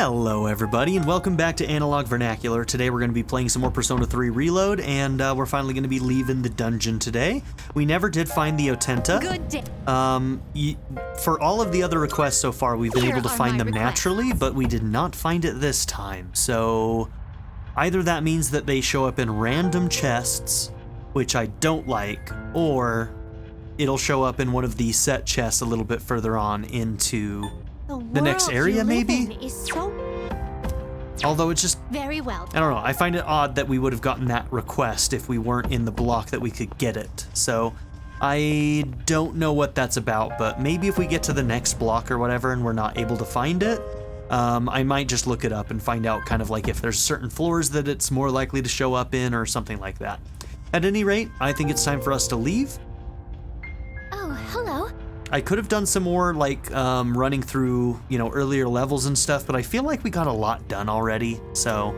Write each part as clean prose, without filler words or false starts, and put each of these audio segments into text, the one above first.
Hello everybody and welcome back to Analog Vernacular. Today we're going to be playing some more Persona 3 Reload and we're finally going to be leaving the dungeon today. We never did find the Otenta. Good day. For all of the other requests so far we've been able to find them naturally, but we did not find it this time. So either that means that they show up in random chests, which I don't like, or it'll show up in one of the set chests a little bit further on into the next area, maybe? Although it's just very well. I don't know, I find it odd that we would have gotten that request if we weren't in the block that we could get it. So I don't know what that's about, but maybe if we get to the next block or whatever and we're not able to find it, I might just look it up and find out kind of like if there's certain floors that it's more likely to show up in or something like that. At any rate, I think it's time for us to leave. Oh, hello. I could have done some more like running through, you know, earlier levels and stuff, but I feel like we got a lot done already. So,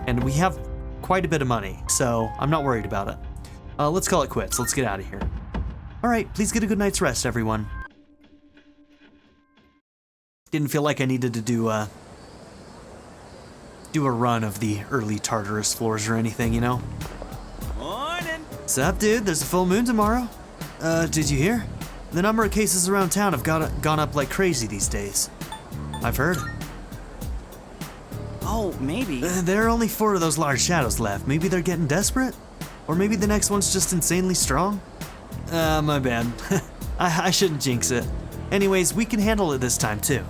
and we have quite a bit of money, so I'm not worried about it. Let's call it quits. Let's get out of here. All right, please get a good night's rest, everyone. Didn't feel like I needed to do a run of the early Tartarus floors or anything, you know? Morning. What's up, dude? There's a full moon tomorrow. Did you hear? The number of cases around town have gone up like crazy these days. I've heard. Oh, maybe. There are only 4 of those large shadows left. Maybe they're getting desperate? Or maybe the next one's just insanely strong? My bad. I shouldn't jinx it. Anyways, we can handle it this time too.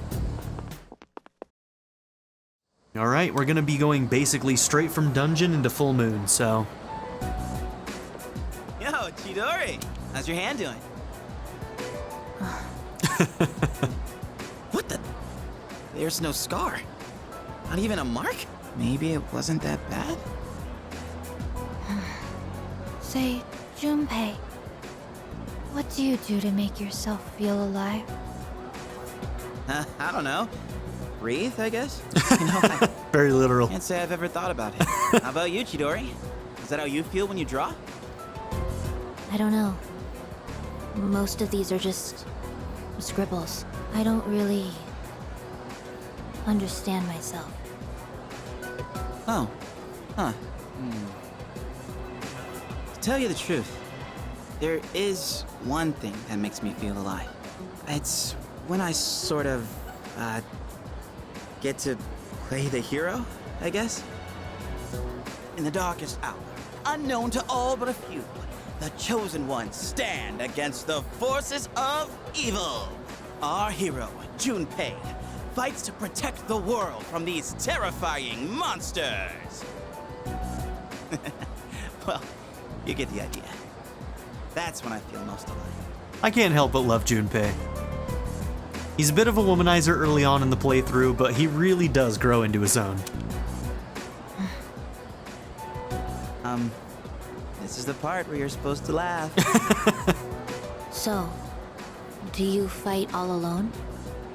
Alright, we're gonna be going basically straight from dungeon into full moon, so. Yo, Chidori. How's your hand doing? What the? There's no scar. Not even a mark? Maybe it wasn't that bad? Say, Junpei, what do you do to make yourself feel alive? I don't know. Breathe, I guess? You know, I Very literal. can't say I've ever thought about it. How about you, Chidori? Is that how you feel when you draw? I don't know. Most of these are just scribbles. I don't really understand myself. Oh. Huh. To tell you the truth, there is one thing that makes me feel alive. It's when I sort of, get to play the hero, I guess? In the darkest hour, unknown to all but a few, the chosen ones stand against the forces of evil. Our hero, Junpei, fights to protect the world from these terrifying monsters. Well, you get the idea. That's when I feel most alive. I can't help but love Junpei. He's a bit of a womanizer early on in the playthrough, but he really does grow into his own. This is the part where you're supposed to laugh. So, do you fight all alone?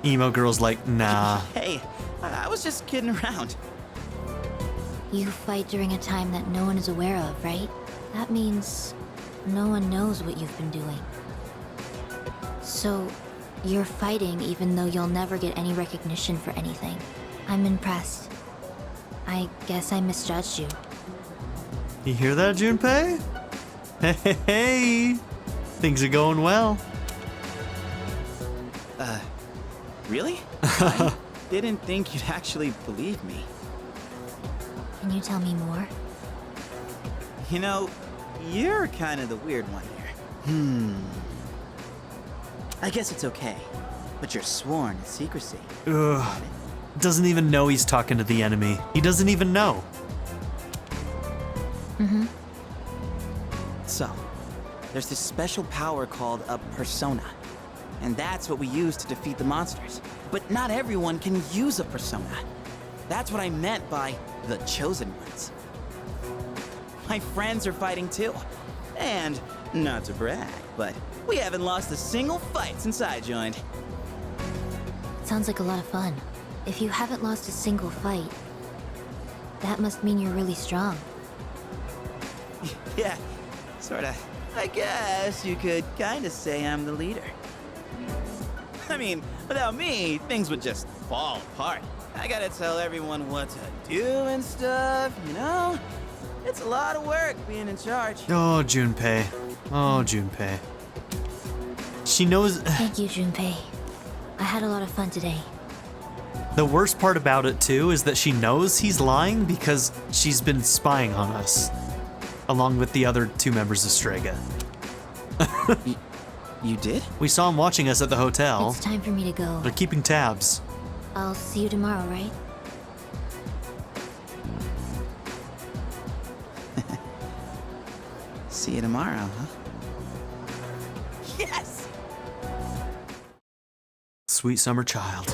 Emo girl's like, nah. Hey, I was just kidding around. You fight during a time that no one is aware of, right? That means no one knows what you've been doing. So, you're fighting even though you'll never get any recognition for anything. I'm impressed. I guess I misjudged you. You hear that, Junpei? Hey, hey, things are going well. Really? I didn't think you'd actually believe me. Can you tell me more? You know, you're kind of the weird one here. I guess it's okay, but you're sworn to secrecy. Ugh. Doesn't even know he's talking to the enemy. He doesn't even know. So, there's this special power called a persona. And that's what we use to defeat the monsters. But not everyone can use a persona. That's what I meant by the chosen ones. My friends are fighting too. And, not to brag, but we haven't lost a single fight since I joined. Sounds like a lot of fun. If you haven't lost a single fight, that must mean you're really strong. Yeah, sorta. I guess you could kinda say I'm the leader. I mean, without me, things would just fall apart. I gotta tell everyone what to do and stuff, you know? It's a lot of work being in charge. Oh, Junpei. Oh, Junpei. She knows. Thank you, Junpei. I had a lot of fun today. The worst part about it, too, is that she knows he's lying because she's been spying on us, along with the other 2 members of Strega. You did? We saw him watching us at the hotel. It's time for me to go. They're keeping tabs. I'll see you tomorrow, right? See you tomorrow, huh? Yes! Sweet summer child.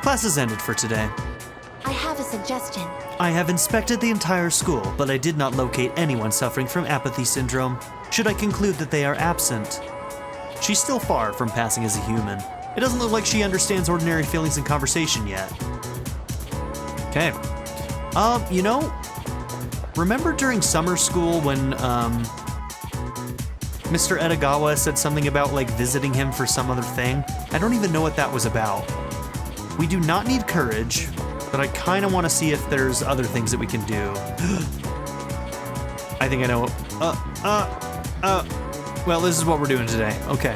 Class is ended for today. I have a suggestion. I have inspected the entire school, but I did not locate anyone suffering from apathy syndrome. Should I conclude that they are absent? She's still far from passing as a human. It doesn't look like she understands ordinary feelings in conversation yet. Okay. You know, remember during summer school when, Mr. Edagawa said something about, like, visiting him for some other thing? I don't even know what that was about. We do not need courage, but I kind of want to see if there's other things that we can do. I think I know. Well, this is what we're doing today. Okay.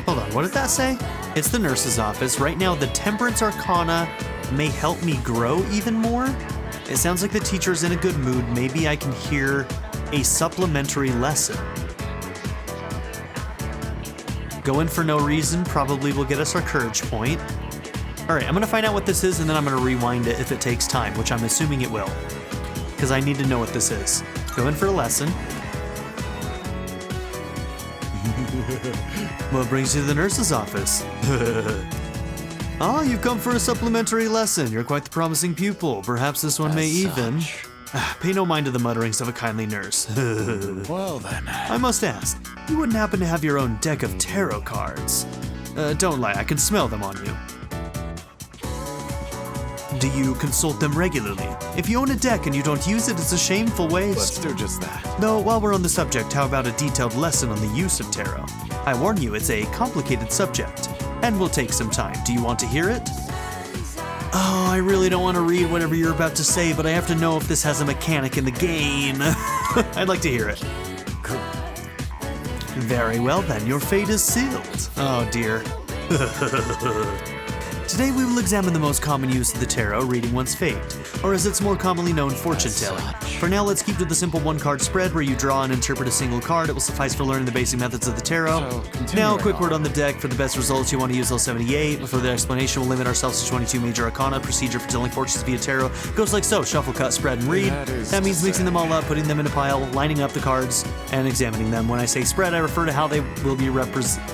Hold on, what did that say? It's the nurse's office. Right now, the Temperance Arcana may help me grow even more. It sounds like the teacher's in a good mood. Maybe I can hear a supplementary lesson. Go in for no reason probably will get us our courage point. All right, I'm gonna find out what this is and then I'm gonna rewind it if it takes time, which I'm assuming it will, because I need to know what this is. Go in for a lesson. What brings you to the nurse's office? Ah, you've come for a supplementary lesson. You're quite the promising pupil. Perhaps this one may even... Pay no mind to the mutterings of a kindly nurse. Well then. I must ask, you wouldn't happen to have your own deck of tarot cards? Don't lie, I can smell them on you. Do you consult them regularly? If you own a deck and you don't use it, it's a shameful waste. Let's do just that. Though, while we're on the subject, how about a detailed lesson on the use of tarot? I warn you, it's a complicated subject, and will take some time. Do you want to hear it? Oh, I really don't want to read whatever you're about to say, but I have to know if this has a mechanic in the game. I'd like to hear it. Very well then, your fate is sealed. Oh dear. Today we will examine the most common use of the tarot, reading one's fate, or as it's more commonly known, fortune-telling. For now, let's keep to the simple one-card spread where you draw and interpret a single card. It will suffice for learning the basic methods of the tarot. Now, a quick word on the deck. For the best results, you want to use L78. Before the explanation, we'll limit ourselves to 22 major arcana. Procedure for telling fortunes via tarot goes like so: shuffle, cut, spread, and read. That means mixing them all up, putting them in a pile, lining up the cards, and examining them. When I say spread, I refer to how they will be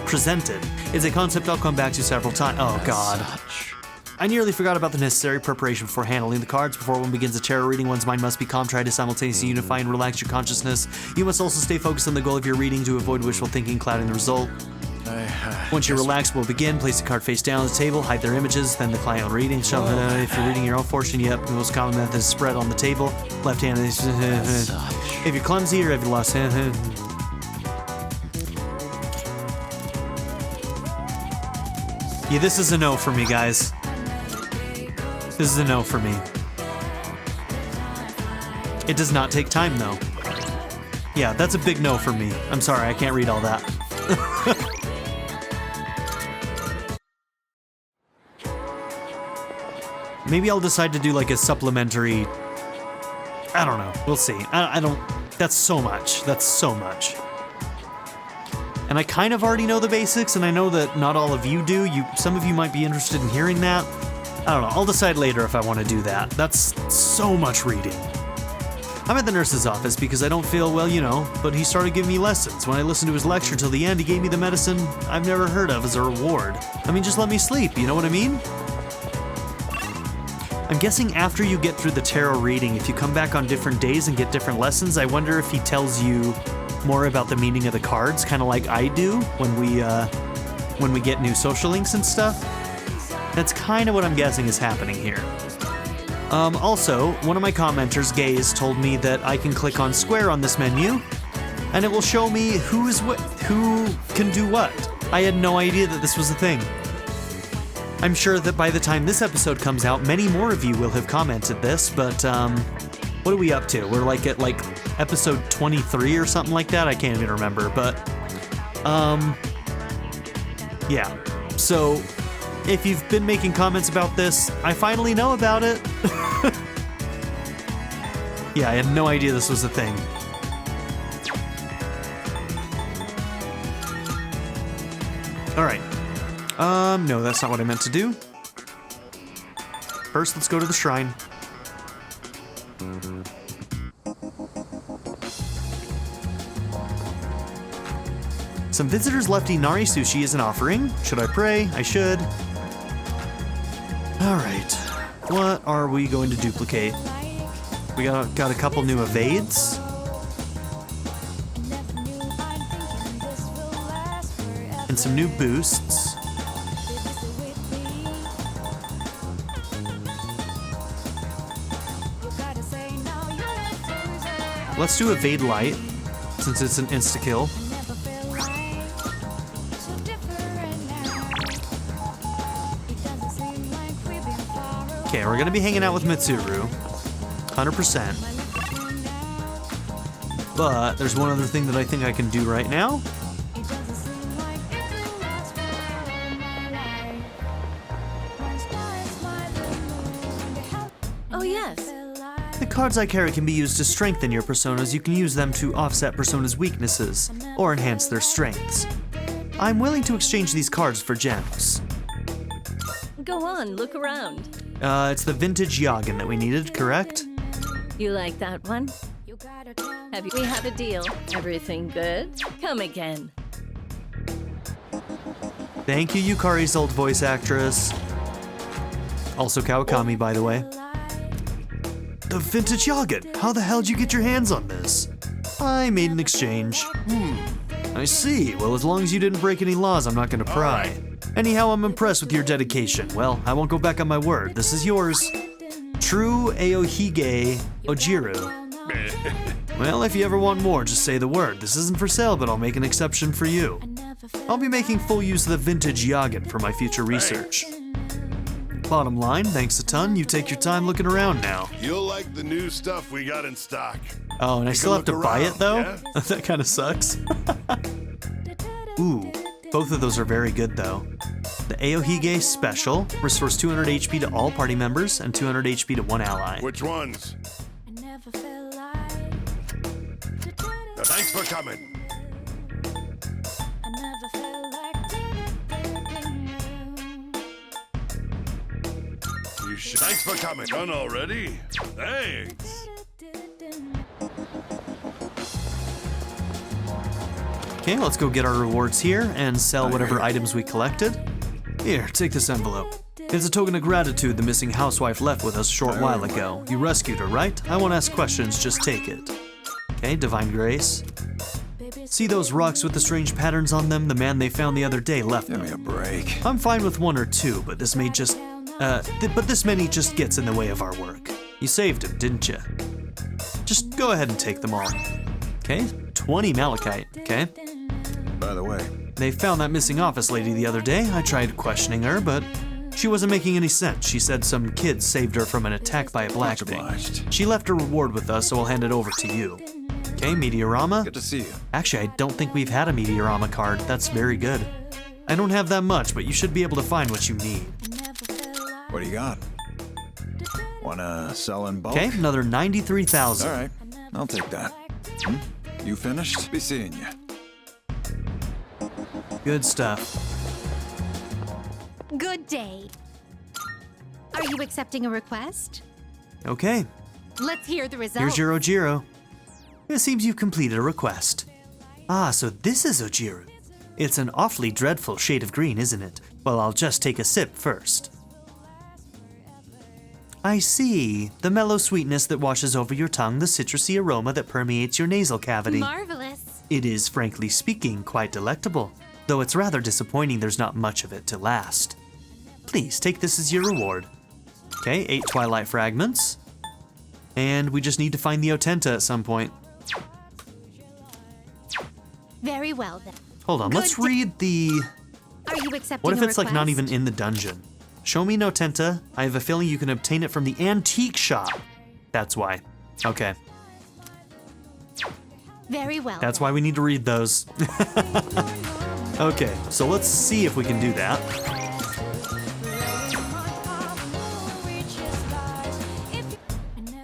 presented. It's a concept I'll come back to several times. Oh, God. I nearly forgot about the necessary preparation before handling the cards. Before one begins a tarot reading, one's mind must be calm. Try to simultaneously unify and relax your consciousness. You must also stay focused on the goal of your reading to avoid wishful thinking clouding the result. Once you're relaxed, we'll begin. Place the card face down on the table, hide their images, then the client will reading. If you're reading your own fortune, yep, the most common method is spread on the table. Left hand is... If you're clumsy or if you lost... Yeah, this is a no for me, guys. This is a no for me. It does not take time, though. Yeah, that's a big no for me. I'm sorry, I can't read all that. Maybe I'll decide to do like a supplementary... I don't know. We'll see. I don't... That's so much. That's so much. And I kind of already know the basics, and I know that not all of you do. Some of you might be interested in hearing that. I don't know. I'll decide later if I want to do that. That's so much reading. I'm at the nurse's office because I don't feel well, you know, but he started giving me lessons. When I listened to his lecture till the end, he gave me the medicine I've never heard of as a reward. I mean, just let me sleep, you know what I mean? I'm guessing after you get through the tarot reading, if you come back on different days and get different lessons, I wonder if he tells you more about the meaning of the cards, kind of like I do when we get new social links and stuff. That's kind of what I'm guessing is happening here. Also, one of my commenters, Gaze, told me that I can click on square on this menu, and it will show me who can do what. I had no idea that this was a thing. I'm sure that by the time this episode comes out, many more of you will have commented this, but what are we up to? We're like at episode 23 or something like that? I can't even remember, but yeah. So if you've been making comments about this, I finally know about it. Yeah, I had no idea this was a thing. All right. No, that's not what I meant to do. First, let's go to the shrine. Some visitors left Inari sushi as an offering. Should I pray? I should. All right. What are we going to duplicate? We got a couple new evades. And some new boosts. Let's do Evade Light, since it's an insta-kill. Okay, we're gonna be hanging out with Mitsuru. 100%. But there's one other thing that I think I can do right now. Oh, yes. The cards I carry can be used to strengthen your personas. You can use them to offset personas' weaknesses or enhance their strengths. I'm willing to exchange these cards for gems. Go on, look around. It's the vintage Yagen that we needed, correct? You like that one? We have a deal. Everything good? Come again. Thank you, Yukari's old voice actress. Also Kawakami, by the way. The vintage Yagen! How the hell did you get your hands on this? I made an exchange. I see. Well, as long as you didn't break any laws, I'm not gonna pry. Anyhow, I'm impressed with your dedication. Well, I won't go back on my word. This is yours. True Aohige Ojiru. Well, if you ever want more, just say the word. This isn't for sale, but I'll make an exception for you. I'll be making full use of the vintage Yagen for my future research. Bottom line, thanks a ton. You take your time looking around now. You'll like the new stuff we got in stock. Oh, and I still have to buy it, though? Yeah? That kind of sucks. Ooh, both of those are very good, though. The Aohige Special restores 200 HP to all party members and 200 HP to one ally. Which ones? Thanks for coming. Thanks for coming. Done already? Thanks. Okay, let's go get our rewards here and sell whatever items we collected. Here, take this envelope. It's a token of gratitude the missing housewife left with us a short while ago. You rescued her, right? I won't ask questions, just take it. Okay, Divine Grace. See those rocks with the strange patterns on them? The man they found the other day left them. Give me a break. I'm fine with one or two, but this many just gets in the way of our work. You saved him, didn't you? Just go ahead and take them all. Okay, 20 malachite, okay? By the way, They found that missing office lady the other day. I tried questioning her, but she wasn't making any sense. She said some kids saved her from an attack by a black thing. She left her reward with us, so I'll hand it over to you. Okay, Meteorama. good to see you. Actually, I don't think we've had a Meteorama card. That's very good. I don't have that much, but you should be able to find what you need. What do you got? Wanna sell in bulk? Okay, another 93,000. All right, I'll take that. You finished? Be seeing you. Good stuff. Good day. Are you accepting a request? Okay, Let's hear the results. here's your Ojiro. It seems you've completed a request. Ah, so this is Ojiru. It's an awfully dreadful shade of green, isn't it? Well, I'll just take a sip first. I see. The mellow sweetness that washes over your tongue, the citrusy aroma that permeates your nasal cavity. Marvelous. It is, frankly speaking, quite delectable, though it's rather disappointing there's not much of it to last. Please take this as your reward. Okay, 8 Twilight Fragments. And we just need to find the Otenta at some point. Very well then. Hold on, let's read the... Are you accepting What if a it's like not request? even in the dungeon? Show me Notenta. I have a feeling you can obtain it from the antique shop. That's why. Okay. Very well. That's why we need to read those. Okay, so let's see if we can do that.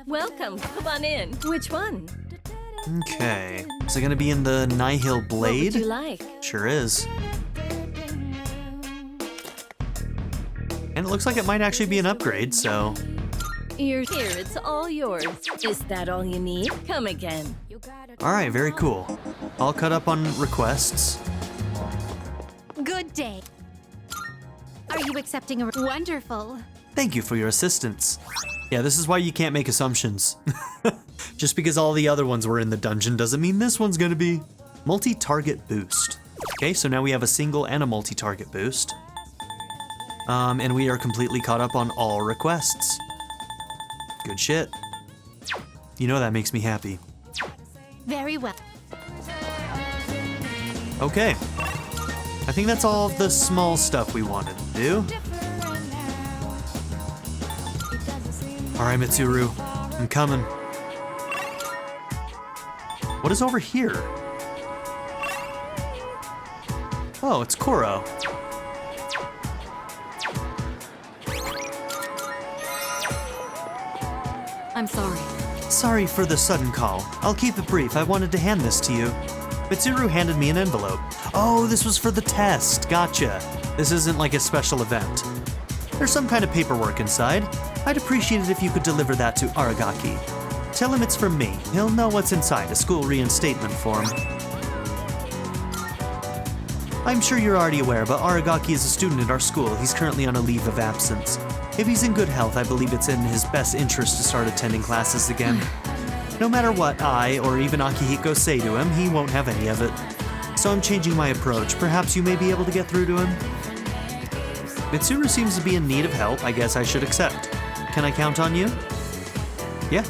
Welcome. Come on in. Which one? Okay. Is it gonna be in the Nihil What Blade? would you like? Sure is. And it looks like it might actually be an upgrade, so... You're here. It's all yours. Is that all you need? Come again. Alright, very cool. All caught up on requests. Good day. Are you accepting a wonderful? Thank you for your assistance. Yeah, this is why you can't make assumptions. Just because all the other ones were in the dungeon doesn't mean this one's gonna be. Multi-target boost. Okay, so now we have a single and a multi-target boost. And we are completely caught up on all requests. Good shit. You know that makes me happy. Very well. Okay. I think that's all of the small stuff we wanted to do. Alright, Mitsuru. I'm coming. What is over here? Oh, it's Koro. I'm sorry. Sorry for the sudden call. I'll keep it brief. I wanted to hand this to you. Mitsuru handed me an envelope. Oh, this was for the test. Gotcha. This isn't like a special event. There's some kind of paperwork inside. I'd appreciate it if you could deliver that to Aragaki. Tell him it's from me. He'll know what's inside, a school reinstatement form. I'm sure you're already aware, but Aragaki is a student at our school. He's currently on a leave of absence. If he's in good health, I believe it's in his best interest to start attending classes again. No matter what I, or even Akihiko, say to him, he won't have any of it. So I'm changing my approach. Perhaps you may be able to get through to him? Mitsuru seems to be in need of help. I guess I should accept. Can I count on you? Yeah.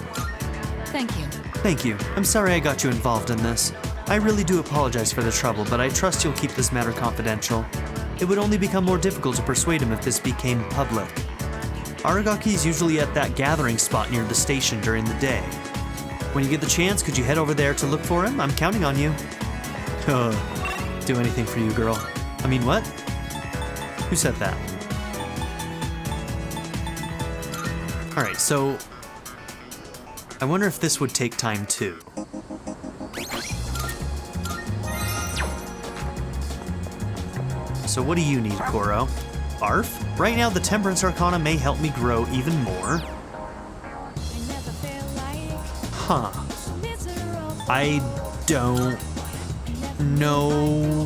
Thank you. Thank you. I'm sorry I got you involved in this. I really do apologize for the trouble, but I trust you'll keep this matter confidential. It would only become more difficult to persuade him if this became public. Aragaki is usually at that gathering spot near the station during the day. When you get the chance, could you head over there to look for him? I'm counting on you. Do anything for you, girl. I mean, what? Who said that? Alright, so... I wonder if this would take time too. So what do you need, Koro? Arf? Right now, the Temperance Arcana may help me grow even more. Huh. I don't know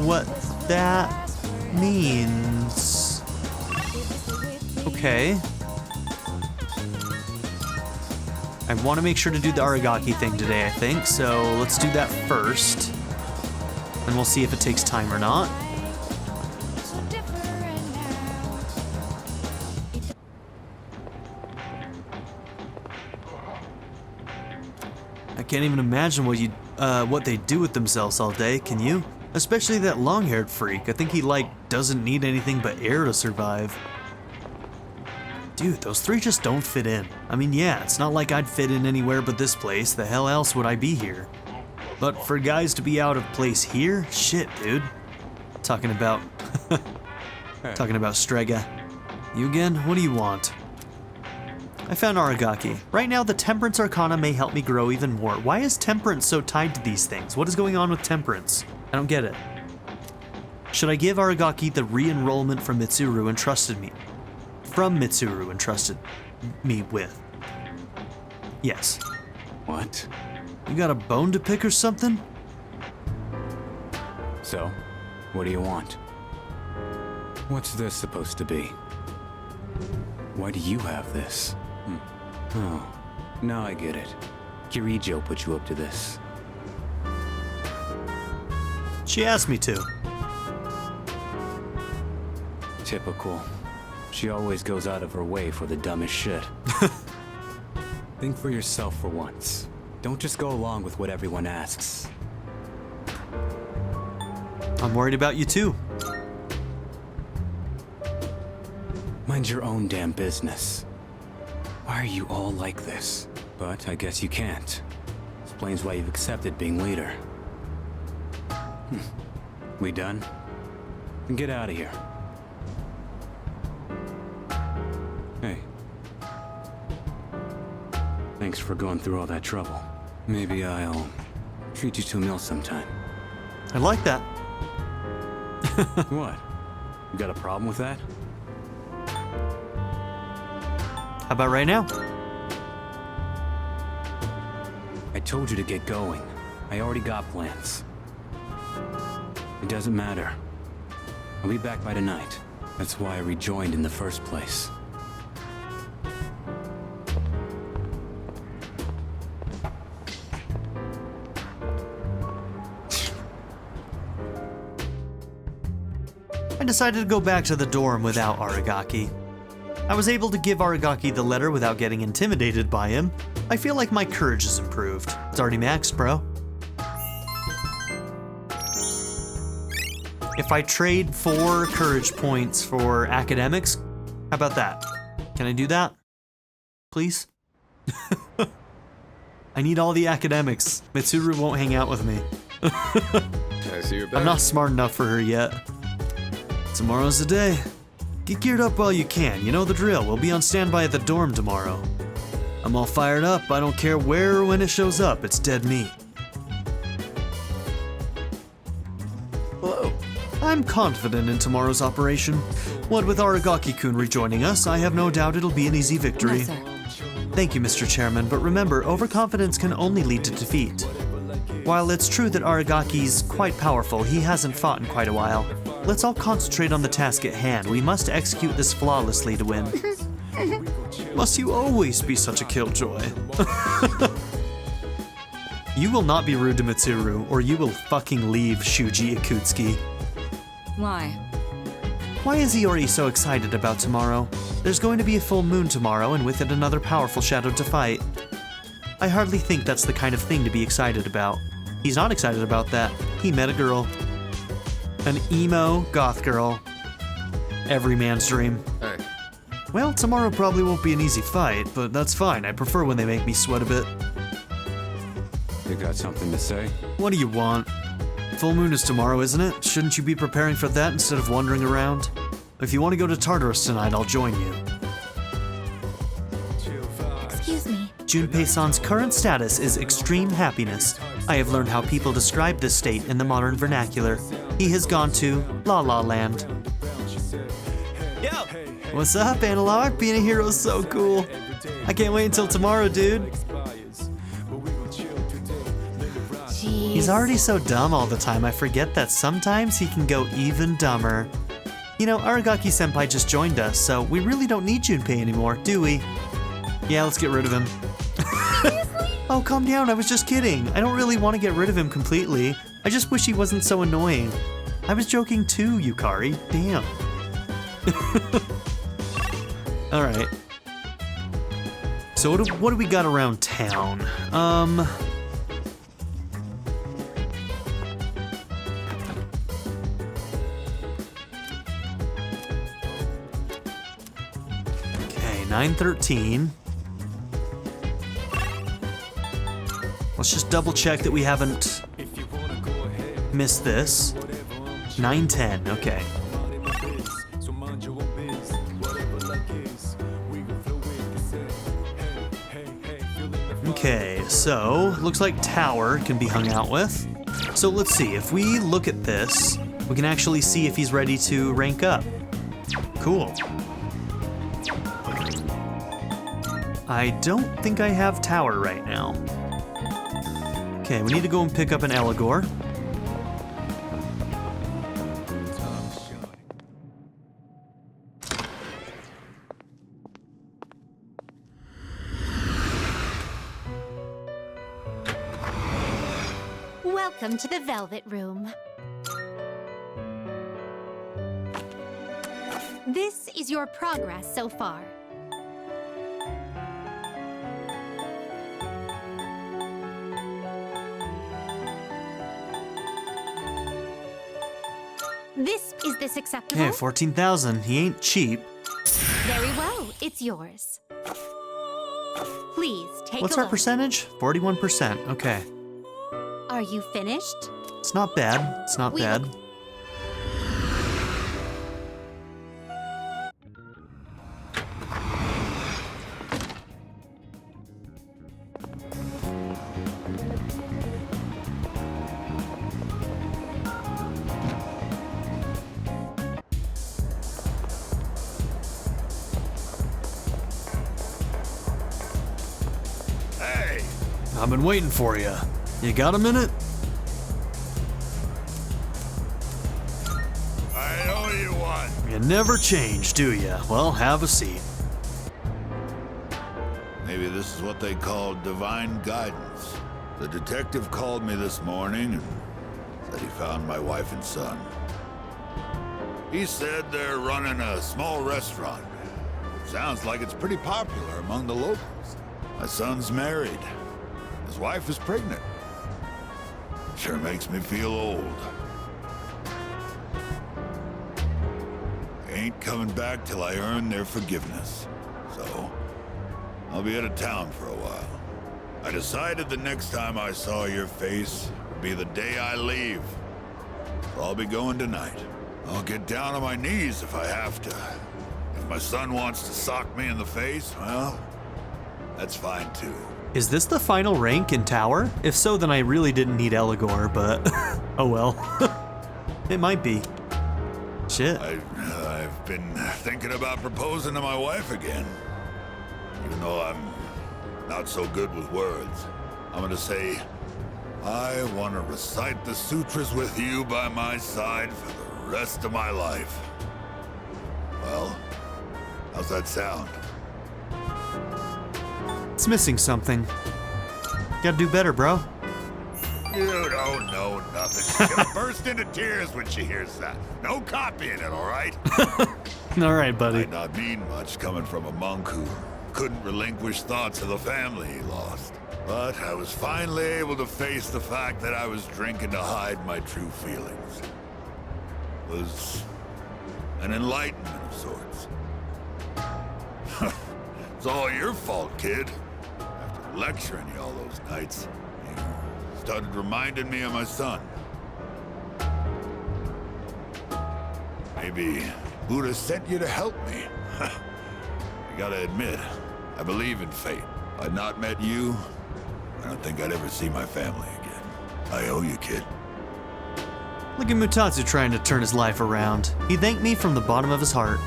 what that means. Okay. I want to make sure to do the Aragaki thing today, I think, so let's do that first. And we'll see if it takes time or not. I can't even imagine what they do with themselves all day, can you? Especially that long-haired freak. I think he, doesn't need anything but air to survive. Dude, those three just don't fit in. I mean, yeah, it's not like I'd fit in anywhere but this place. The hell else would I be here? But for guys to be out of place here? Shit, dude. Talking about... Talking about Strega. You again? What do you want? I found Aragaki. Right now, the Temperance Arcana may help me grow even more. Why is Temperance so tied to these things? What is going on with Temperance? I don't get it. Should I give Aragaki the re-enrollment from Mitsuru entrusted me with? Yes. What? You got a bone to pick or something? So, what do you want? What's this supposed to be? Why do you have this? Oh, now I get it. Kirijo put you up to this. She asked me to. Typical. She always goes out of her way for the dumbest shit. Think for yourself for once. Don't just go along with what everyone asks. I'm worried about you too. Mind your own damn business. Why are you all like this? But I guess you can't. Explains why you've accepted being leader. We done? Then get out of here. Hey. Thanks for going through all that trouble. Maybe I'll treat you to a meal sometime. I like that. What? You got a problem with that? How about right now? I told you to get going. I already got plans. It doesn't matter. I'll be back by tonight. That's why I rejoined in the first place. I decided to go back to the dorm without Aragaki. I was able to give Aragaki the letter without getting intimidated by him. I feel like my courage has improved. It's already maxed, bro. If I trade 4 courage points for academics, how about that? Can I do that? Please? I need all the academics. Mitsuru won't hang out with me. I see you're back. I'm not smart enough for her yet. Tomorrow's the day. Get geared up while you can. You know the drill. We'll be on standby at the dorm tomorrow. I'm all fired up. I don't care where or when it shows up. It's dead meat. Hello. I'm confident in tomorrow's operation. What with Aragaki-kun rejoining us, I have no doubt it'll be an easy victory. No, sir. Thank you, Mr. Chairman, but remember, overconfidence can only lead to defeat. While it's true that Aragaki's quite powerful, he hasn't fought in quite a while. Let's all concentrate on the task at hand. We must execute this flawlessly to win. Must you always be such a killjoy? You will not be rude to Mitsuru, or you will fucking leave Shuji Ikutsuki. Why? Why is Iori so excited about tomorrow? There's going to be a full moon tomorrow, and with it another powerful shadow to fight. I hardly think that's the kind of thing to be excited about. He's not excited about that. He met a girl. An emo goth girl. Every man's dream. Hey. Well, tomorrow probably won't be an easy fight, but that's fine. I prefer when they make me sweat a bit. You got something to say? What do you want? Full moon is tomorrow, isn't it? Shouldn't you be preparing for that instead of wandering around? If you want to go to Tartarus tonight, I'll join you. Excuse me. Junpei-san's current status is extreme happiness. I have learned how people describe this state in the modern vernacular. He has gone to La La Land. Yo! What's up, Analog? Being a hero is so cool. I can't wait until tomorrow, dude. Jeez. He's already so dumb all the time, I forget that sometimes he can go even dumber. You know, Aragaki-senpai just joined us, so we really don't need Junpei anymore, do we? Yeah, let's get rid of him. Oh, calm down, I was just kidding. I don't really want to get rid of him completely. I just wish he wasn't so annoying. I was joking too, Yukari. Damn. Alright. So what do we got around town? Okay, 9:13. Let's just double check that we haven't missed this. 9:10, okay. Okay, so looks like Tower can be hung out with. So let's see, if we look at this, we can actually see if he's ready to rank up. Cool. I don't think I have Tower right now. Okay, we need to go and pick up an Eligor. Welcome to the Velvet Room. This is your progress so far. Is this acceptable? Okay, 14,000. He ain't cheap. Very well, it's yours. Please take What's a our look. percentage? 41%. Okay. Are you finished? It's not bad. It's not We bad. look- Hey! I've been waiting for you. You got a minute? I know you want. You never change, do you? Well, have a seat. Maybe this is what they call divine guidance. The detective called me this morning and said he found my wife and son. He said they're running a small restaurant. Sounds like it's pretty popular among the locals. My son's married. His wife is pregnant. Sure makes me feel old. Ain't coming back till I earn their forgiveness. So, I'll be out of town for a while. I decided the next time I saw your face would be the day I leave. So I'll be going tonight. I'll get down on my knees if I have to. If my son wants to sock me in the face, well, that's fine too. Is this the final rank in Tower? If so, then I really didn't need Eligor, but oh well. It might be. Shit. I've been thinking about proposing to my wife again. Even though I'm not so good with words. I'm gonna say, I want to recite the sutras with you by my side for the rest of my life. Well, how's that sound? It's missing something. Gotta do better, bro. You don't know nothing. She's gonna burst into tears when she hears that. No copying it, all right? All right, buddy. Might not mean much coming from a monk who couldn't relinquish thoughts of the family he lost. But I was finally able to face the fact that I was drinking to hide my true feelings. It was an enlightenment of sorts. It's all your fault, kid. After lecturing you all those nights, you started reminding me of my son. Maybe Buddha sent you to help me. I gotta admit, I believe in fate. If I'd not met you, I don't think I'd ever see my family again. I owe you, kid. Look at Mutatsu trying to turn his life around. He thanked me from the bottom of his heart.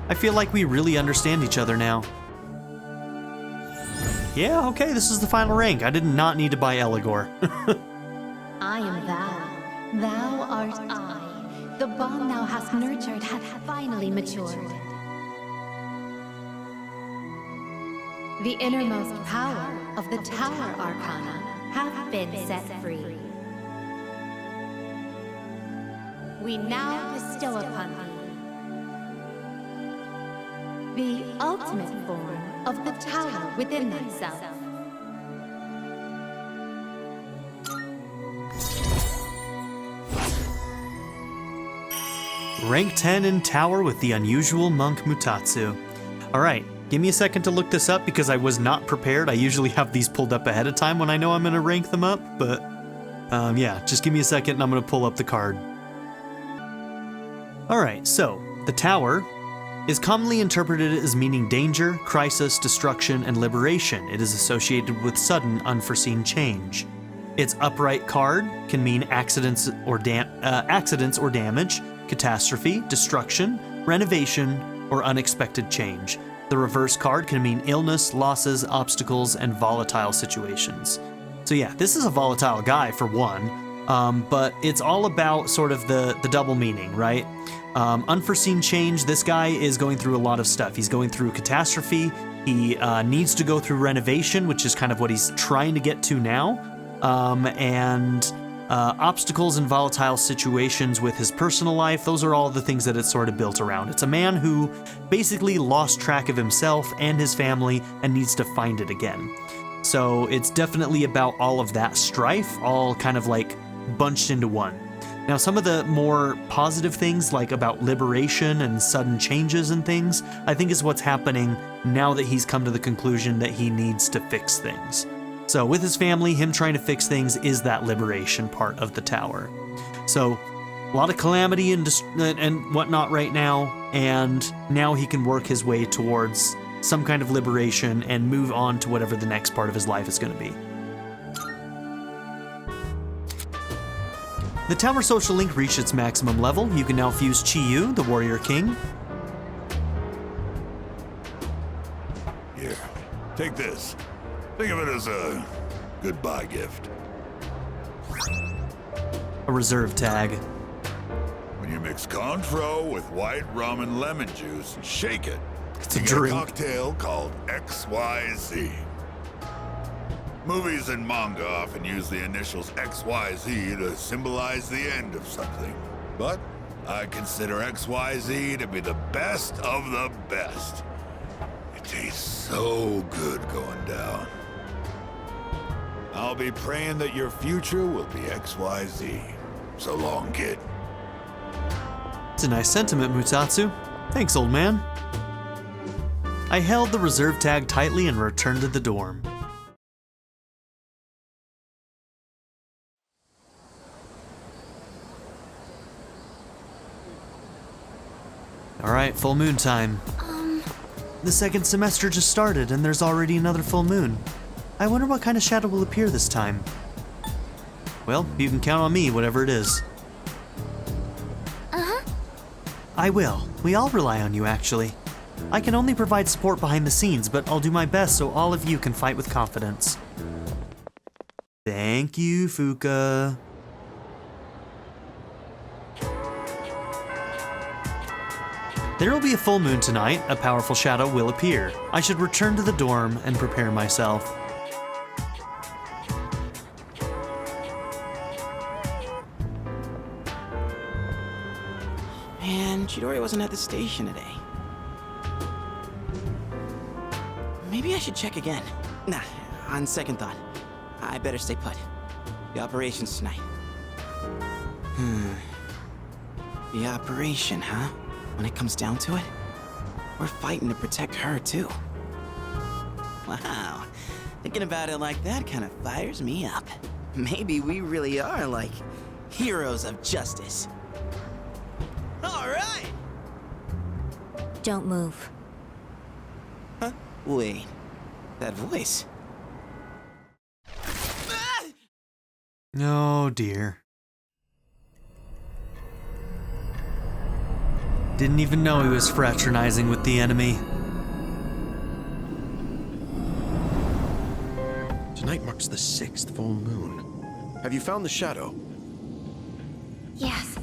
I feel like we really understand each other now. Yeah, okay, this is the final rank. I did not need to buy Eligor. I am thou. Thou art I. The bond thou hast nurtured hath finally matured. The innermost power of the Tower Arcana hath been set free. We now bestow upon thee the ultimate form of the tower within thyself. Rank 10 in Tower with the unusual monk Mutatsu. Alright, give me a second to look this up because I was not prepared. I usually have these pulled up ahead of time when I know I'm going to rank them up, but yeah, just give me a second and I'm going to pull up the card. Alright, so, the Tower is commonly interpreted as meaning danger, crisis, destruction, and liberation. It is associated with sudden, unforeseen change. Its upright card can mean accidents or damage, catastrophe, destruction, renovation, or unexpected change. The reverse card can mean illness, losses, obstacles, and volatile situations. So yeah, this is a volatile guy for one, but it's all about sort of the double meaning, right? Unforeseen change, this guy is going through a lot of stuff. He's going through catastrophe, he needs to go through renovation, which is kind of what he's trying to get to now, and Obstacles and volatile situations with his personal life, those are all the things that it's sort of built around. It's a man who basically lost track of himself and his family and needs to find it again. So it's definitely about all of that strife, all kind of like bunched into one. Now, some of the more positive things, like about liberation and sudden changes and things, I think is what's happening now that he's come to the conclusion that he needs to fix things. So with his family, him trying to fix things is that liberation part of the tower. So a lot of calamity and whatnot right now, and now he can work his way towards some kind of liberation and move on to whatever the next part of his life is going to be. The tower social link reached its maximum level. You can now fuse Chi-Yu, the warrior king. Here, take this. Think of it as a goodbye gift. A reserve tag. When you mix Cointreau with white rum and lemon juice and shake it, It's a you get drink. a cocktail called XYZ. Movies and manga often use the initials XYZ to symbolize the end of something. But I consider XYZ to be the best of the best. It tastes so good going down. I'll be praying that your future will be XYZ. So long, kid. It's a nice sentiment, Mutatsu. Thanks, old man. I held the reserve tag tightly and returned to the dorm. Alright, full moon time. The second semester just started and there's already another full moon. I wonder what kind of shadow will appear this time. Well, you can count on me, whatever it is. I will. We all rely on you, actually. I can only provide support behind the scenes, but I'll do my best so all of you can fight with confidence. Thank you, Fuka. There will be a full moon tonight. A powerful shadow will appear. I should return to the dorm and prepare myself. Man, Chidori wasn't at the station today. Maybe I should check again. Nah, on second thought, I better stay put. The operation's tonight. The operation, huh? When it comes down to it, we're fighting to protect her, too. Wow, thinking about it like that kind of fires me up. Maybe we really are, like, heroes of justice. All right! Don't move. Huh? Wait, that voice. Oh dear. Didn't even know he was fraternizing with the enemy. Tonight marks the 6th full moon. Have you found the shadow? Yes.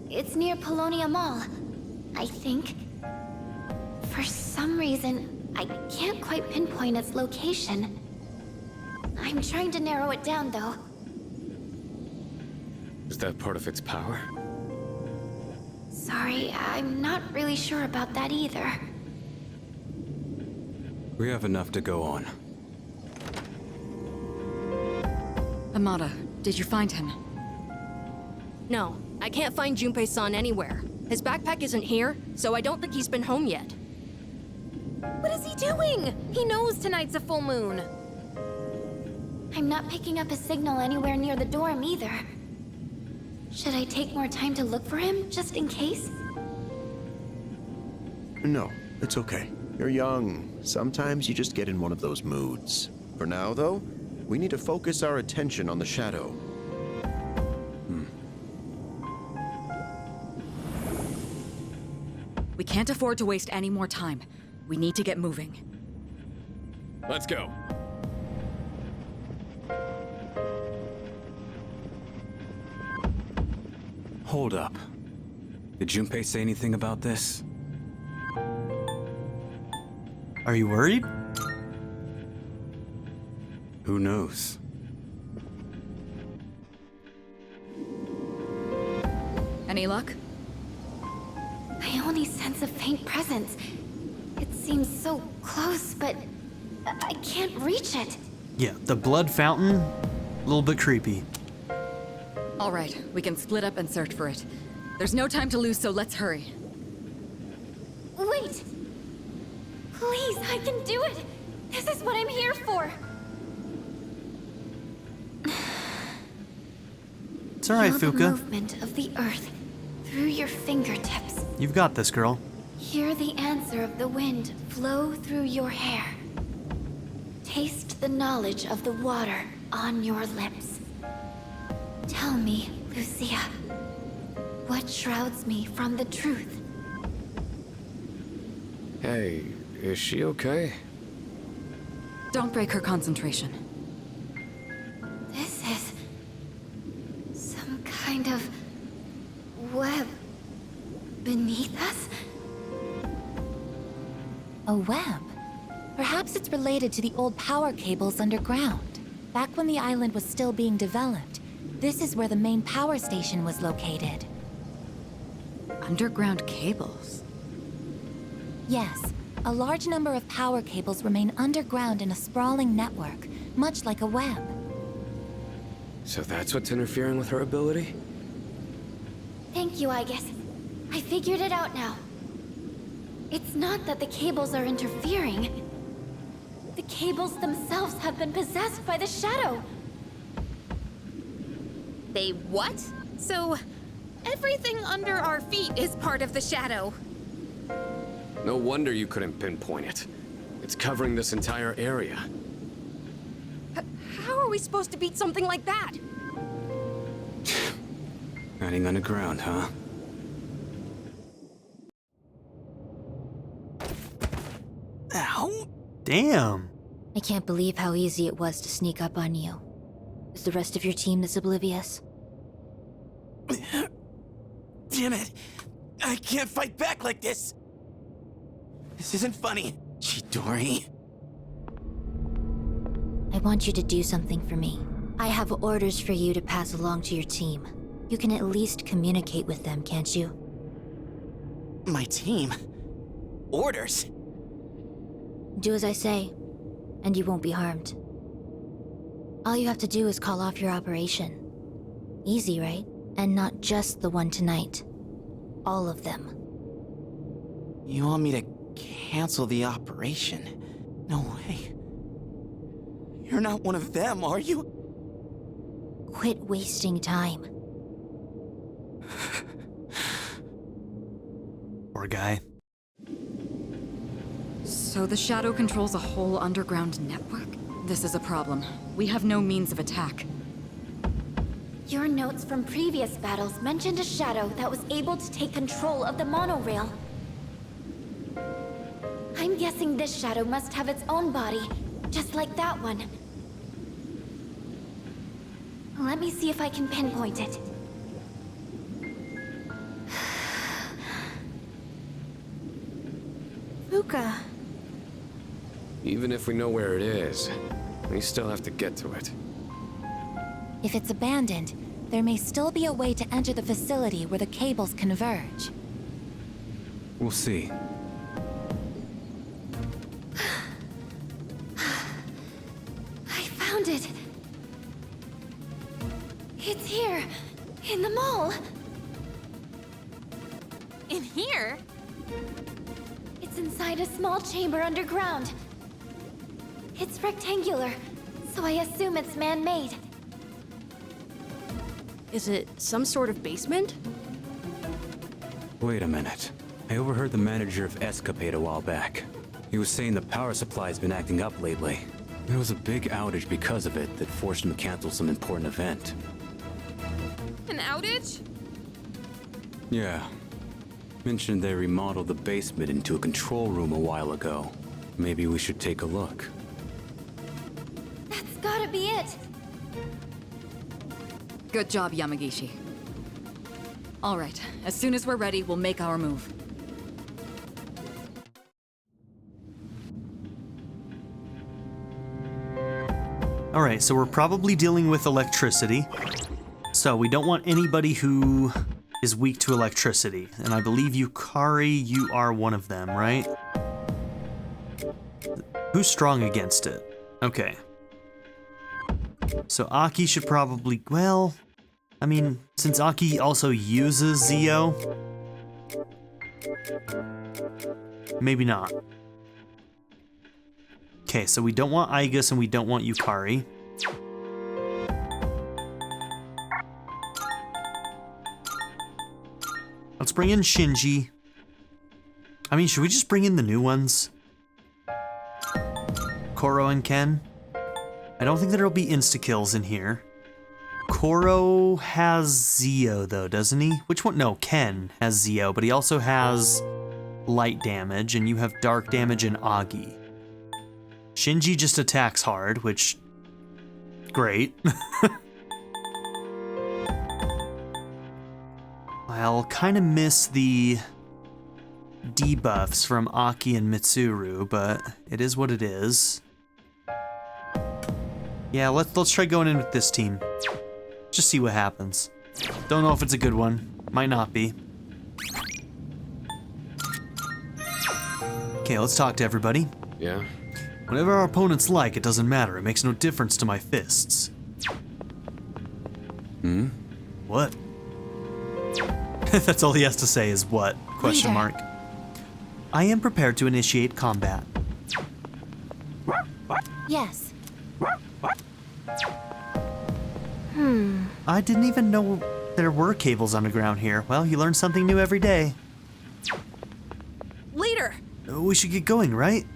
It's near Polonia Mall, I think. For some reason, I can't quite pinpoint its location. I'm trying to narrow it down, though. Is that part of its power? Sorry, I'm not really sure about that either. We have enough to go on. Amada, did you find him? No, I can't find Junpei-san anywhere. His backpack isn't here, so I don't think he's been home yet. What is he doing? He knows tonight's a full moon. I'm not picking up a signal anywhere near the dorm either. Should I take more time to look for him, just in case? No, it's okay. You're young. Sometimes you just get in one of those moods. For now, though, we need to focus our attention on the shadow. We can't afford to waste any more time. We need to get moving. Let's go. Hold up. Did Junpei say anything about this? Are you worried? Who knows? Any luck? I only sense a faint presence. It seems so close, but I can't reach it. Yeah, the blood fountain, a little bit creepy. All right, we can split up and search for it. There's no time to lose, so let's hurry. Wait! Please, I can do it! This is what I'm here for! It's alright, Feel the Fuka. movement of the earth through your fingertips. You've got this, girl. Hear the answer of the wind flow through your hair. Taste the knowledge of the water on your lips. Tell me, Lucia, what shrouds me from the truth? Hey, is she okay? Don't break her concentration. This is some kind of web beneath us? A web? Perhaps it's related to the old power cables underground. Back when the island was still being developed, this is where the main power station was located. Underground cables? Yes, a large number of power cables remain underground in a sprawling network, much like a web. So that's what's interfering with her ability? Thank you, I guess. I figured it out now. It's not that the cables are interfering. The cables themselves have been possessed by the shadow. They what? So, everything under our feet is part of the shadow. No wonder you couldn't pinpoint it. It's covering this entire area. How are we supposed to beat something like that? Hiding underground, huh? Ow! Damn. I can't believe how easy it was to sneak up on you. Is the rest of your team this oblivious? Damn it! I can't fight back like this! This isn't funny, Chidori. I want you to do something for me. I have orders for you to pass along to your team. You can at least communicate with them, can't you? My team? Orders? Do as I say, and you won't be harmed. All you have to do is call off your operation. Easy, right? And not just the one tonight. All of them. You want me to cancel the operation? No way. You're not one of them, are you? Quit wasting time. Poor guy. So the shadow controls a whole underground network? This is a problem. We have no means of attack. Your notes from previous battles mentioned a shadow that was able to take control of the monorail. I'm guessing this shadow must have its own body, just like that one. Let me see if I can pinpoint it. Fuka. Even if we know where it is, we still have to get to it. If it's abandoned, there may still be a way to enter the facility where the cables converge. We'll see. I found it. It's here, in the mall. In here? It's inside a small chamber underground. It's rectangular, so I assume it's man-made. Is it some sort of basement? Wait a minute. I overheard the manager of Escapade a while back. He was saying the power supply's been acting up lately. There was a big outage because of it that forced him to cancel some important event. An outage? Yeah. Mentioned they remodeled the basement into a control room a while ago. Maybe we should take a look. That's gotta be it. Good job, Yamagishi. All right, as soon as we're ready, we'll make our move. Alright, so we're probably dealing with electricity. So we don't want anybody who is weak to electricity, and I believe Yukari, you are one of them, right? Who's strong against it? Okay. So Aki should probably, well, I mean, since Aki also uses Zio, maybe not. Okay, so we don't want Aigus and we don't want Yukari. Let's bring in Shinji. I mean, should we just bring in the new ones? Koro and Ken? I don't think there'll be insta-kills in here. Koro has Zio though, doesn't he? Which one? No, Ken has Zio, but he also has light damage, and you have dark damage and Agi. Shinji just attacks hard, which... great. I'll kind of miss the debuffs from Aki and Mitsuru, but it is what it is. Yeah, let's try going in with this team. Just see what happens. Don't know if it's a good one. Might not be. Okay, let's talk to everybody. Yeah? Whatever our opponents like, it doesn't matter. It makes no difference to my fists. Hmm? What? That's all he has to say is what? Question mark. I am prepared to initiate combat. Yes. I didn't even know there were cables underground here. Well, you learn something new every day. Leader! We should get going, right?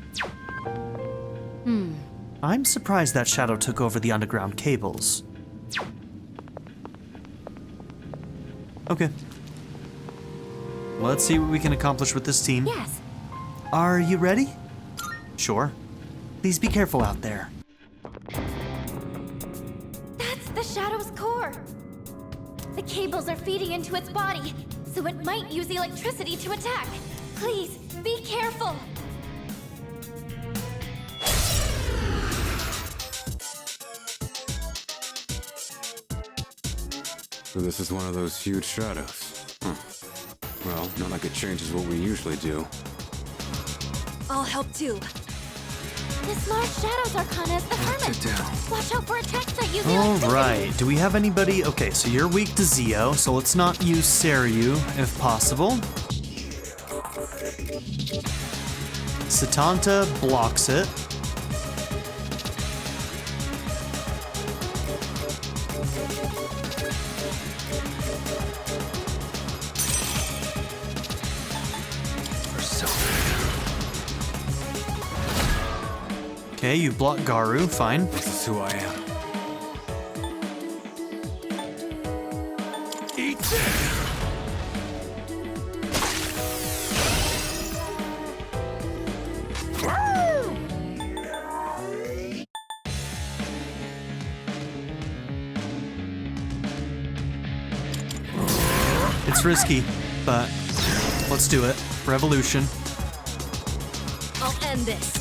I'm surprised that shadow took over the underground cables. Okay. Let's see what we can accomplish with this team. Yes. Are you ready? Sure. Please be careful out there. That's the Shadow's core. The cables are feeding into its body, so it might use the electricity to attack. Please, be careful. So this is one of those huge shadows. Huh. Well, not like it changes what we usually do. I'll help too. This large Shadow's Arcana is the Hermit. Sit down. Watch out for attacks that use the All electricity. right. Do we have anybody? Okay, so you're weak to Zio, so let's not use Seryu if possible. Satanta blocks it. Okay, you block Garu, fine. This is who I am. Eat this! It's risky, but let's do it. Revolution. I'll end this.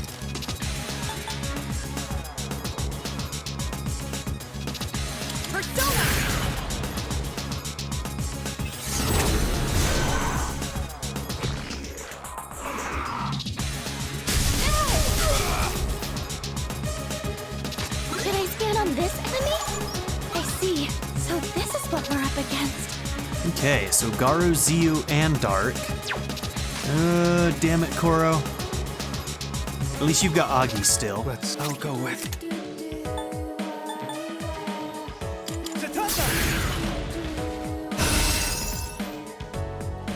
Persona! Should I stand on this enemy? I see. So this is what we're up against. Okay, so Garu, Ziyu, and Dark. Damn it, Koro. At least you've got Agi still. I'll go with.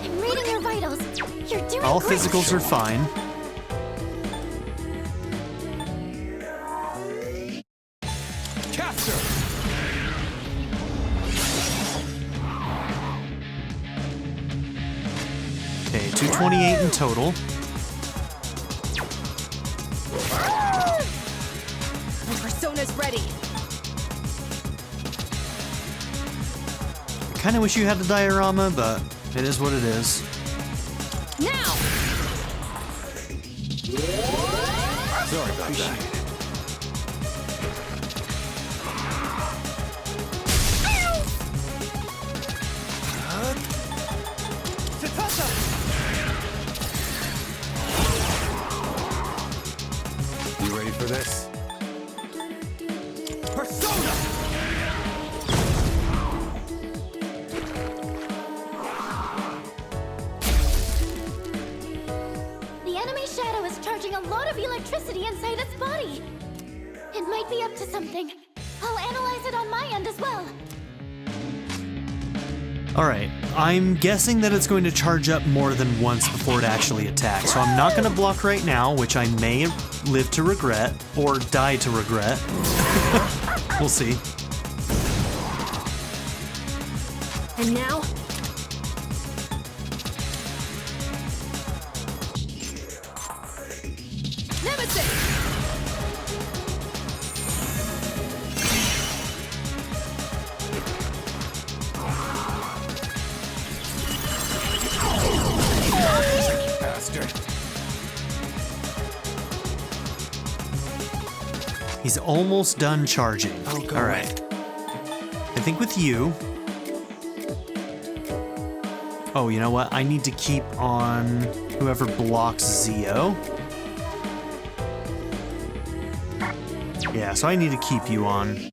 I'm reading your vitals. You're doing All great. physicals are fine. Capture! Okay, 228 in total. My Persona's ready. I kind of wish you had the diorama, but it is what it is. Now! Sorry about that. electricity inside its body. It might be up to something. I'll analyze it on my end as well. Alright, I'm guessing that it's going to charge up more than once before it actually attacks, so I'm not going to block right now, which I may live to regret, or die to regret. We'll see. And now? Nemesis! He's almost done charging. Alright. I think with you... Oh, you know what? I need to keep on whoever blocks Zio. Yeah, so I need to keep you on.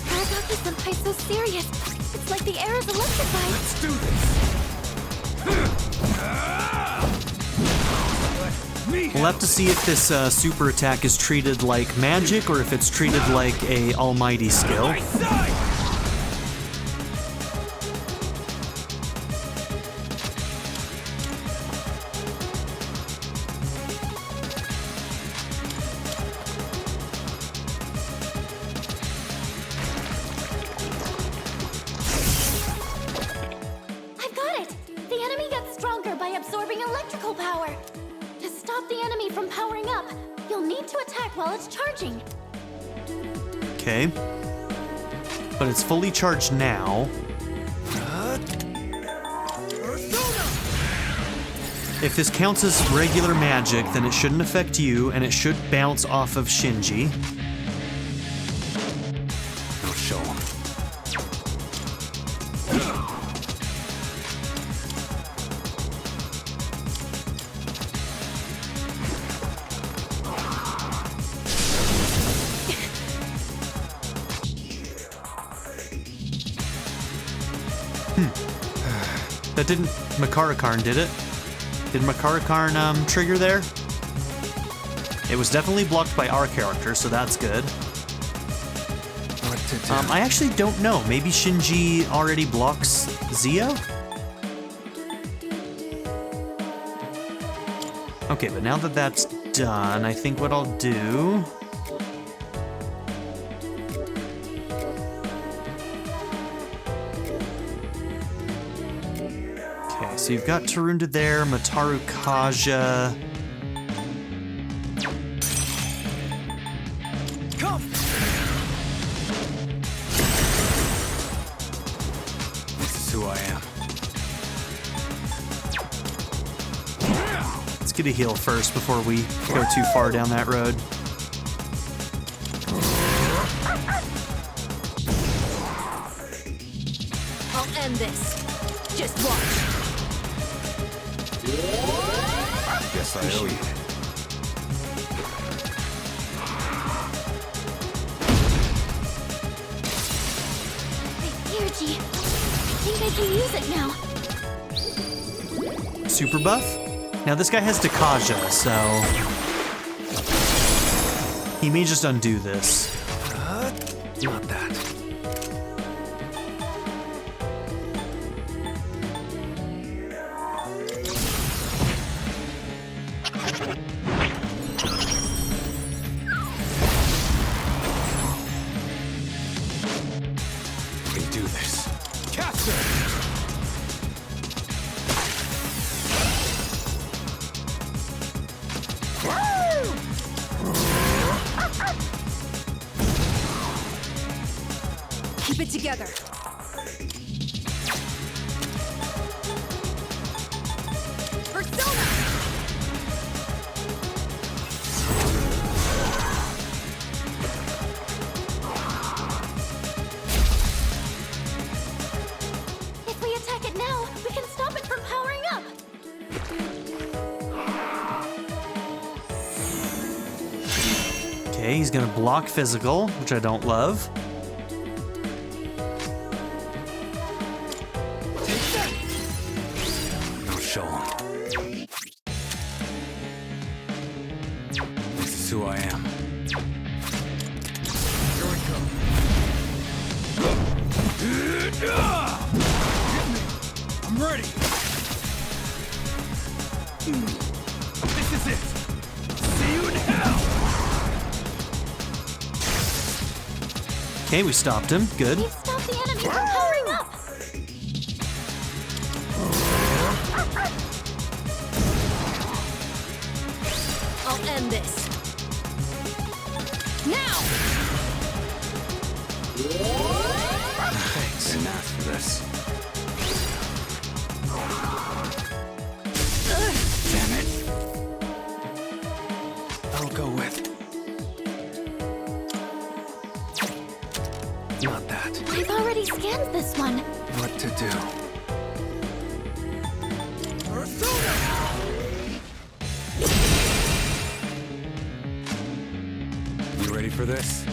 Aragaki-senpai's so serious. It's like the air is electrified. Let's do this! We'll have to see if this super attack is treated like magic or if it's treated like a almighty skill. I've got it! The enemy gets stronger by absorbing electrical power. To stop the enemy from powering up, you'll need to attack while it's charging. Okay. But it's fully charged now. If this counts as regular magic, then it shouldn't affect you, and it should bounce off of Shinji. I'll show him. That didn't... Makarakarn did it? Did Makarakarn trigger there? It was definitely blocked by our character, so that's good. What to do? I actually don't know. Maybe Shinji already blocks Zio? Okay, but now that that's done, I think what I'll do... Okay, so you've got Tarunda there, Mataru Kaja... This is who I am. Let's get a heal first before we go too far down that road. I'll end this. Just watch. Guess I owe you. Energy. I think I can use it now. Super buff? Now this guy has Dakaja, so... he may just undo this. Not that. We can do this. Keep it together. Persona! If we attack it now, we can stop it from powering up. Okay, he's gonna block physical, which I don't love. show him. This is who I am. Here we go. I'm ready. This is it. See you in hell. Okay, we stopped him. Good. We've stopped the enemy from powering up. I'll end this. Now! Thanks. Didn't ask for this. Damn it. I'll go with... not that. I've already scanned this one. What to do? You ready for this?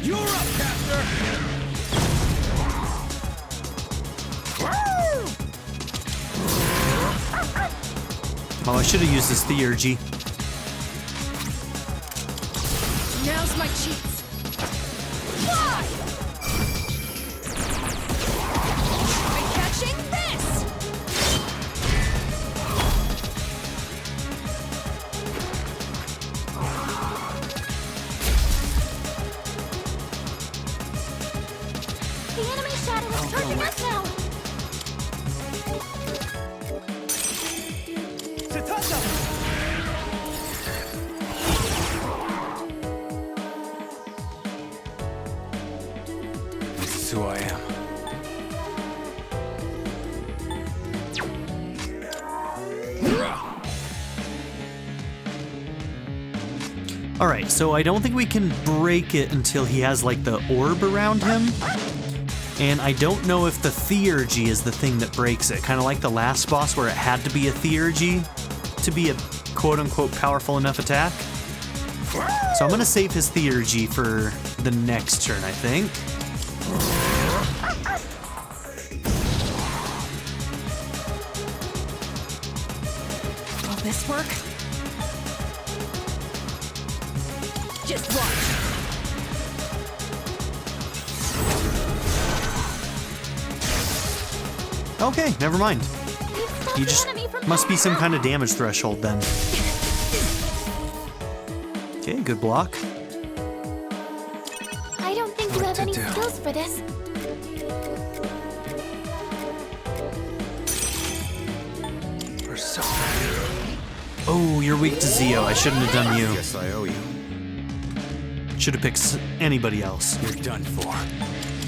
You're up, Caster. Oh, I should have used this theurgy. Now's my chance. Fly! Try catching this! The enemy shadow is charging us now. This is who I am. All right, so I don't think we can break it until he has like the orb around him. And I don't know if the theurgy is the thing that breaks it. Kind of like the last boss where it had to be a theurgy to be a quote-unquote powerful enough attack. So I'm gonna save his theurgy for the next turn, I think. Will this work? Just watch. Okay, never mind. You just must be some kind of damage threshold then. Okay, good block. I don't think you have any skills for this. Oh, you're weak to Zio. I shouldn't have done you. Guess I owe you. Should have picked anybody else. You're done for.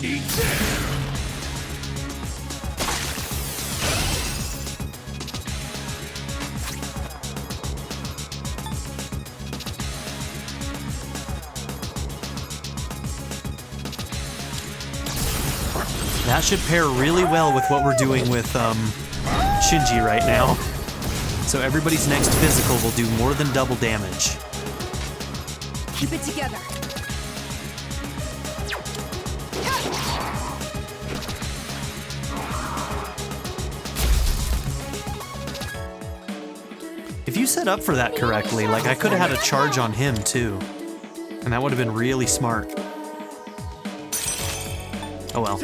Eat this. That should pair really well with what we're doing with Shinji right now. So everybody's next physical will do more than double damage. Keep it together. If you set up for that correctly, like I could have had a charge on him too. And that would have been really smart. Oh well.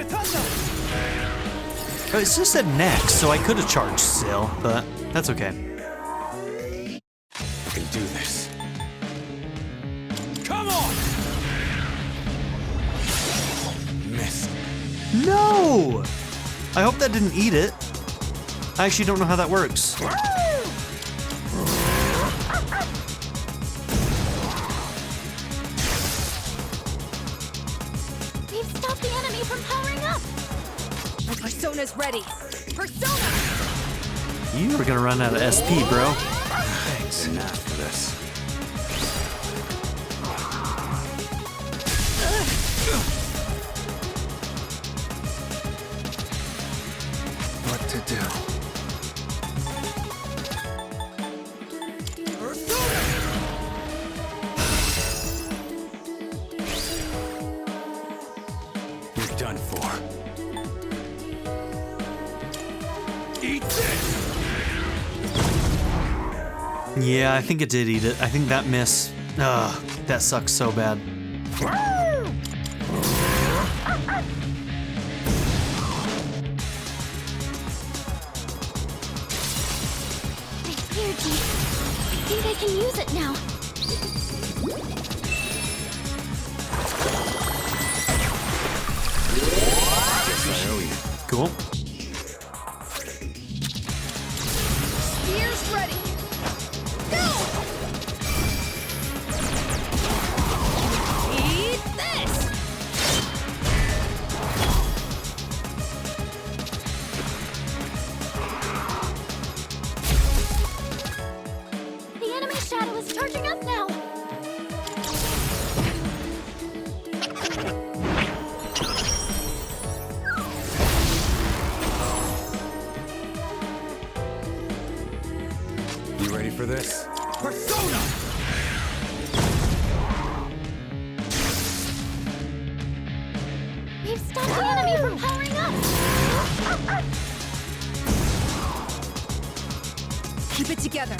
Oh, it just said next, so I could have charged still, but that's okay. I can do this. Come on. Missed. No! I hope that didn't eat it. I actually don't know how that works. We've stopped the enemy from powering up. My persona's ready. Persona! You were gonna run out of SP, bro. Thanks. Didn't ask for this. What to do? You're done for. Eat this! Yeah, I think it did eat it. I think that miss. Ugh, that sucks so bad. Energy. I think I can use it now. Guess I owe you. Cool. Spear's ready. Go! Eat this! The enemy shadow is charging up now. You ready for this? Persona! We've stopped the enemy from powering up. Keep it together.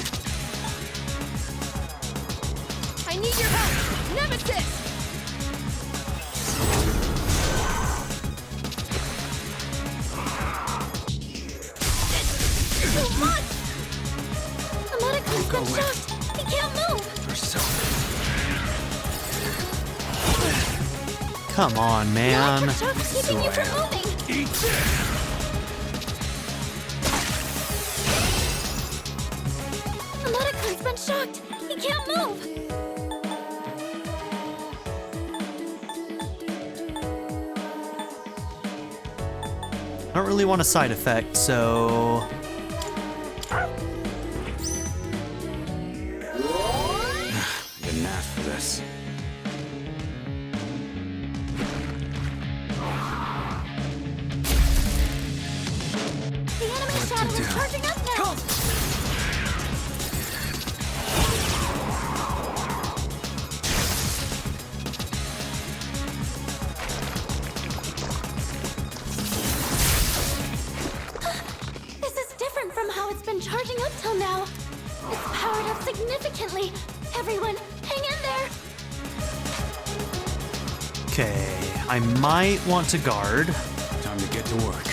I need your help! Nemesis! Too much! Amadeko's been shocked. He can't move. Come on, man. Shock's keeping you from moving. Eat this! Amadeko's been shocked. He can't move. I don't really want a side effect, so... Didn't ask for this. The enemy shadow is charging up now. This is different from how it's been charging up till now. It's powered up significantly. Everyone, hang in there. Okay, I might want to guard. Time to get to work.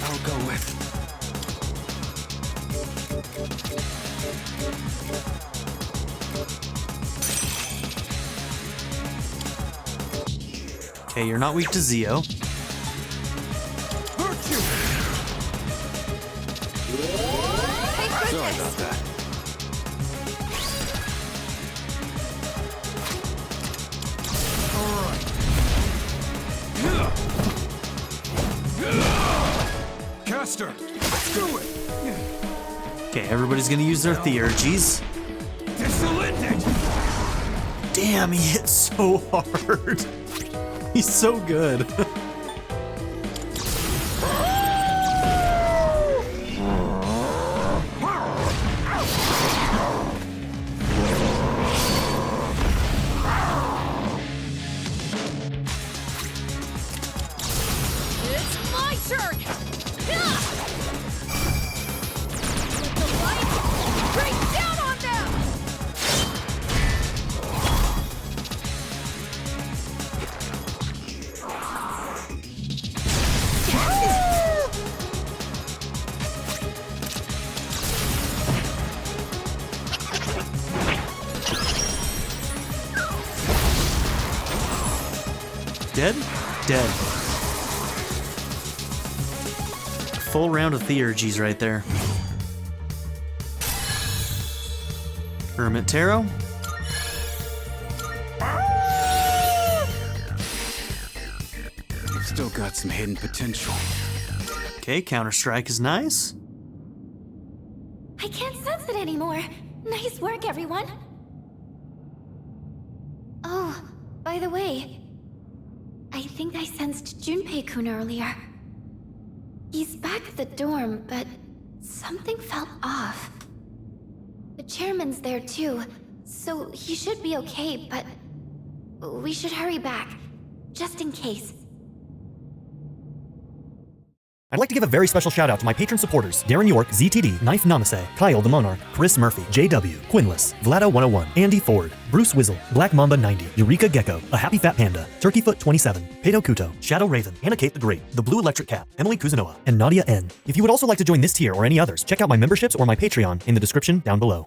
I'll go with. Okay, you're not weak to Zio. Hurt you! Sorry about that. Caster, let's do it! Okay, everybody's gonna use their theurgies. This'll end it! Damn, he hit so hard. He's so good. It's my turn! Yeah! Let the light break down on them! Dead? Dead. Full round of theurgies right there. Hermit Tarot. Still got some hidden potential. Okay, Counter-Strike is nice. I can't sense it anymore. Nice work, everyone. Oh, by the way, I think I sensed Junpei-kun earlier. He's back at the dorm, but something felt off. The chairman's there too, so he should be okay, but we should hurry back, just in case. I'd like to give a very special shout out to my patron supporters: Darren York, ZTD, Knife Namaste, Kyle the Monarch, Chris Murphy, JW, Quinless, Vlado101, Andy Ford, Bruce Wizzle, Black Mamba 90, Eureka Gecko, A Happy Fat Panda, Turkeyfoot 27, Pedo Kuto, Shadow Raven, Anna Kate the Great, The Blue Electric Cat, Emily Kuzanoa, and Nadia N. If you would also like to join this tier or any others, check out my memberships or my Patreon in the description down below.